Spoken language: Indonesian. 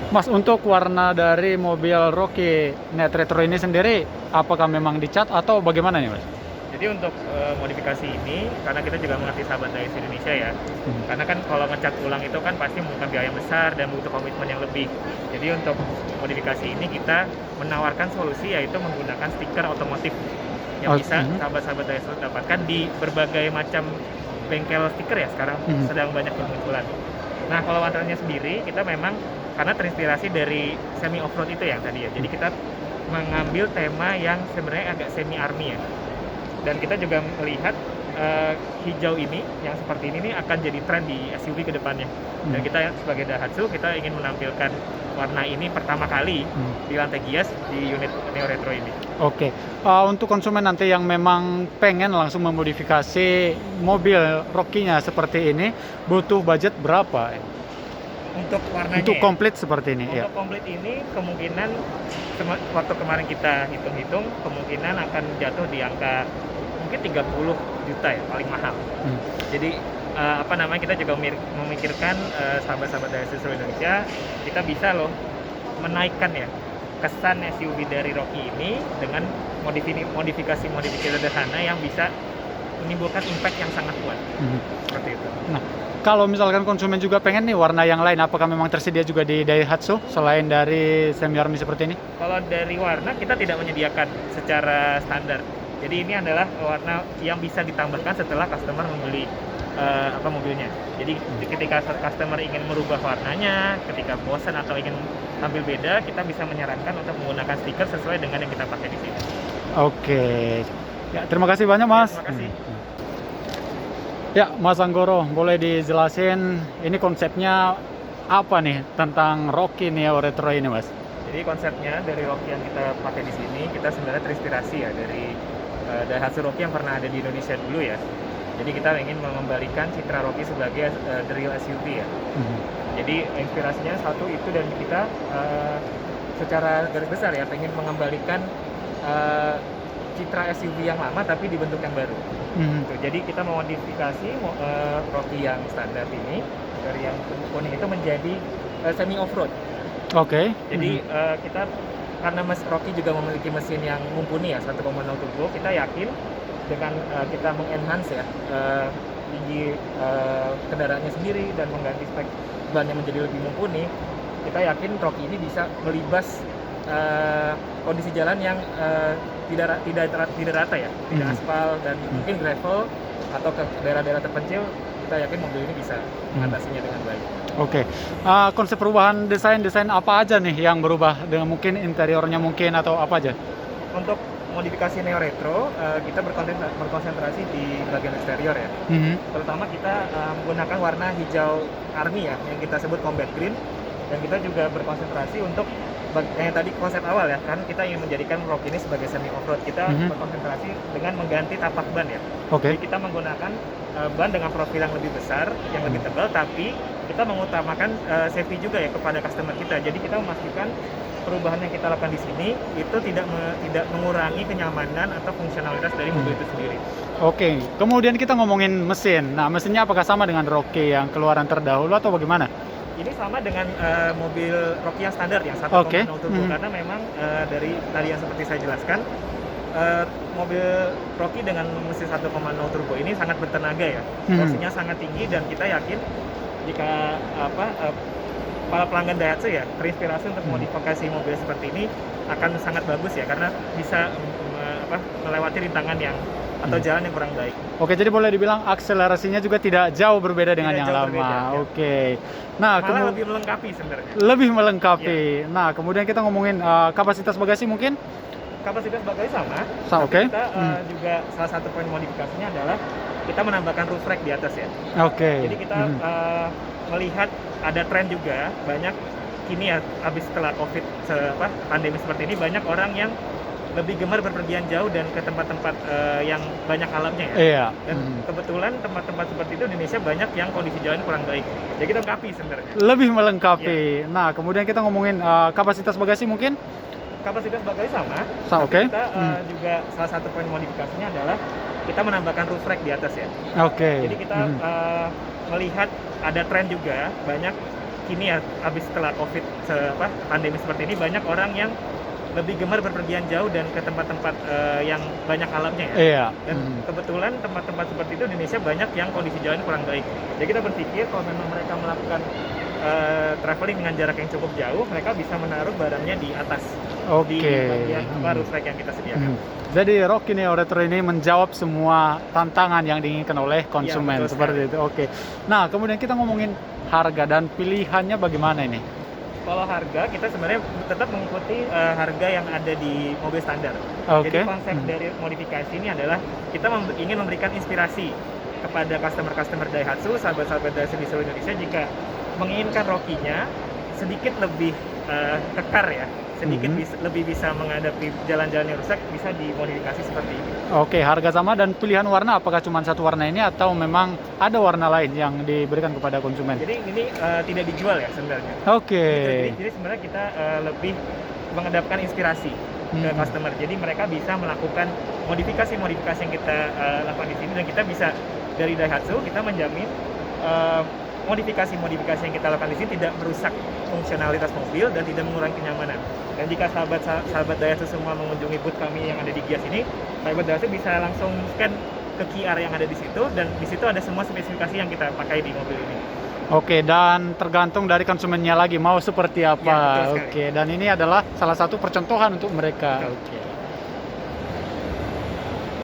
Mas, untuk warna dari mobil Rocky Net Retro ini sendiri, apakah memang dicat atau bagaimana nih, Mas? Jadi untuk modifikasi ini, karena kita juga mengerti sahabat Daihatsu Indonesia ya, Hmm. karena kan kalau ngecat ulang itu kan pasti membutuhkan biaya besar dan butuh komitmen yang lebih. Jadi untuk modifikasi ini kita menawarkan solusi yaitu menggunakan stiker otomotif yang bisa sahabat-sahabat Daihatsu dapatkan di berbagai macam bengkel stiker ya sekarang sedang banyak bermunculan. Nah kalau warnanya sendiri kita memang karena terinspirasi dari semi off-road itu ya tadi ya, jadi kita mengambil tema yang sebenarnya agak semi army ya. Dan kita juga melihat hijau ini yang seperti ini nih akan jadi tren di SUV ke depannya. Dan kita sebagai Daihatsu kita ingin menampilkan warna ini pertama kali di lantai Gias di unit Neo Retro ini. Oke. Untuk konsumen nanti yang memang pengen langsung memodifikasi mobil Rocky-nya seperti ini, butuh budget berapa? Untuk warnanya Untuk ya? komplit seperti ini, Untuk komplit ini kemungkinan waktu kemarin kita hitung-hitung kemungkinan akan jatuh di angka mungkin 30 juta ya paling mahal. Jadi kita juga memikirkan sahabat-sahabat dari seluruh Indonesia, kita bisa loh menaikkan ya kesan SUV dari Rocky ini dengan modifikasi sederhana yang bisa menimbulkan impact yang sangat kuat. Seperti itu. Nah, kalau misalkan konsumen juga pengen nih warna yang lain, apakah memang tersedia juga di Daihatsu selain dari semi army seperti ini? Kalau dari warna kita tidak menyediakan secara standar. Jadi ini adalah warna yang bisa ditambahkan setelah customer membeli mobilnya. Jadi ketika customer ingin merubah warnanya, ketika bosan atau ingin tampil beda, kita bisa menyarankan untuk menggunakan stiker sesuai dengan yang kita pakai di sini. Oke. Ya, terima kasih banyak, Mas. Terima kasih. Ya, Mas Anggoro, boleh dijelasin ini konsepnya apa nih tentang Rocky Neo Retro ini, Mas? Jadi konsepnya dari Rocky yang kita pakai di sini, kita sebenarnya terinspirasi ya dari Daihatsu Rocky yang pernah ada di Indonesia dulu ya. Jadi kita ingin mengembalikan citra Rocky sebagai the real SUV ya. Jadi inspirasinya satu itu, dan kita secara garis besar ya pengen mengembalikan citra SUV yang lama tapi di bentuk yang baru. Jadi kita memodifikasi Rocky yang standar ini dari yang kuning itu menjadi semi off-road. Oke. Jadi kita karena Rocky juga memiliki mesin yang mumpuni ya 1.0 turbo, kita yakin dengan kita mengenhance ya tinggi kendaraannya sendiri dan mengganti spek ban yang menjadi lebih mumpuni, kita yakin Rocky ini bisa melibas kondisi jalan yang tidak rata ya, tidak aspal dan mungkin gravel atau ke daerah-daerah terpencil. Kita yakin mobil ini bisa mengatasinya dengan baik. Oke. Konsep perubahan desain apa aja nih yang berubah, dengan mungkin interiornya mungkin atau apa aja? Untuk modifikasi Neo Retro, kita berkonsentrasi di bagian eksterior ya. Terutama kita menggunakan warna hijau army ya, yang kita sebut combat green. Dan kita juga berkonsentrasi untuk yang tadi konsep awal ya, kan kita ingin menjadikan Rocky ini sebagai semi off-road. Kita berkonsentrasi dengan mengganti tapak ban ya. Jadi kita menggunakan ban dengan profil yang lebih besar, yang lebih tebal, tapi kita mengutamakan safety juga ya kepada customer kita. Jadi kita memastikan perubahan yang kita lakukan di sini itu tidak mengurangi kenyamanan atau fungsionalitas dari mobil itu sendiri. Oke, kemudian kita ngomongin mesin. Nah, mesinnya apakah sama dengan Rocky yang keluaran terdahulu atau bagaimana? Ini sama dengan mobil Rocky yang standar yang 1.0 turbo, karena memang dari tadi yang seperti saya jelaskan, mobil Rocky dengan mesin 1.0 turbo ini sangat bertenaga ya, torsinya sangat tinggi, dan kita yakin jika para pelanggan Daihatsu ya terinspirasi untuk modifikasi mobil seperti ini akan sangat bagus ya, karena bisa melewati rintangan yang atau jalan yang kurang baik. Oke, jadi boleh dibilang akselerasinya juga tidak jauh berbeda dengan yang lama. Berbeda, ya. Oke. Nah, malah lebih melengkapi sebenarnya. Lebih melengkapi. Ya. Nah, kemudian kita ngomongin kapasitas bagasi mungkin? Kapasitas bagasi sama. Oke. Kita juga salah satu poin modifikasinya adalah kita menambahkan roof rack di atas ya. Oke. Jadi kita melihat ada tren juga banyak kini ya, habis setelah COVID pandemi seperti ini, banyak orang yang lebih gemar berpergian jauh dan ke tempat-tempat yang banyak alamnya ya. Iya. Dan kebetulan tempat-tempat seperti itu Indonesia banyak yang kondisi jalan kurang baik. Jadi kita melengkapi sebenarnya. Lebih melengkapi. Ya. Nah, kemudian kita ngomongin kapasitas bagasi mungkin? Kapasitas bagasi sama. Oke. Kita juga salah satu poin modifikasinya adalah kita menambahkan roof rack di atas ya. Oke. Jadi kita melihat ada tren juga banyak kini ya, habis setelah COVID pandemi seperti ini, banyak orang yang lebih gemar berpergian jauh dan ke tempat-tempat yang banyak alamnya ya. Iya. Dan kebetulan tempat-tempat seperti itu di Indonesia banyak yang kondisi jalan kurang baik. Jadi kita berpikir kalau memang mereka melakukan traveling dengan jarak yang cukup jauh, mereka bisa menaruh barangnya di atas di Oke. bagian roof rack yang kita sediakan. Jadi Rocky Neo Retro ini menjawab semua tantangan yang diinginkan oleh konsumen, betul seperti sekali. itu. Oke. Nah, kemudian kita ngomongin harga dan pilihannya bagaimana ini? Kalau harga, kita sebenarnya tetap mengikuti harga yang ada di mobil standar. Oke. Jadi konsep dari modifikasi ini adalah kita ingin memberikan inspirasi kepada customer-customer Daihatsu, sahabat-sahabat Daihatsu di seluruh Indonesia, jika menginginkan Rocky-nya sedikit lebih kekar ya, sedikit lebih bisa menghadapi jalan-jalan yang rusak, bisa dimodifikasi seperti ini. Oke, harga sama dan pilihan warna apakah cuma satu warna ini atau memang ada warna lain yang diberikan kepada konsumen? Jadi ini tidak dijual ya sebenarnya. Oke. Jadi sebenarnya kita lebih menghadapkan inspirasi ke customer. Jadi mereka bisa melakukan modifikasi-modifikasi yang kita lakukan di sini, dan kita bisa dari Daihatsu kita menjamin modifikasi-modifikasi yang kita lakukan di sini tidak merusak fungsionalitas mobil dan tidak mengurangi kenyamanan. Dan jika sahabat Daihatsu semua mengunjungi booth kami yang ada di Gias ini, sahabat Daihatsu bisa langsung scan ke QR yang ada di situ, dan di situ ada semua spesifikasi yang kita pakai di mobil ini. Oke, dan tergantung dari konsumennya lagi mau seperti apa. Ya, betul sekali. Oke, dan ini adalah salah satu percontohan untuk mereka. Betul. Oke.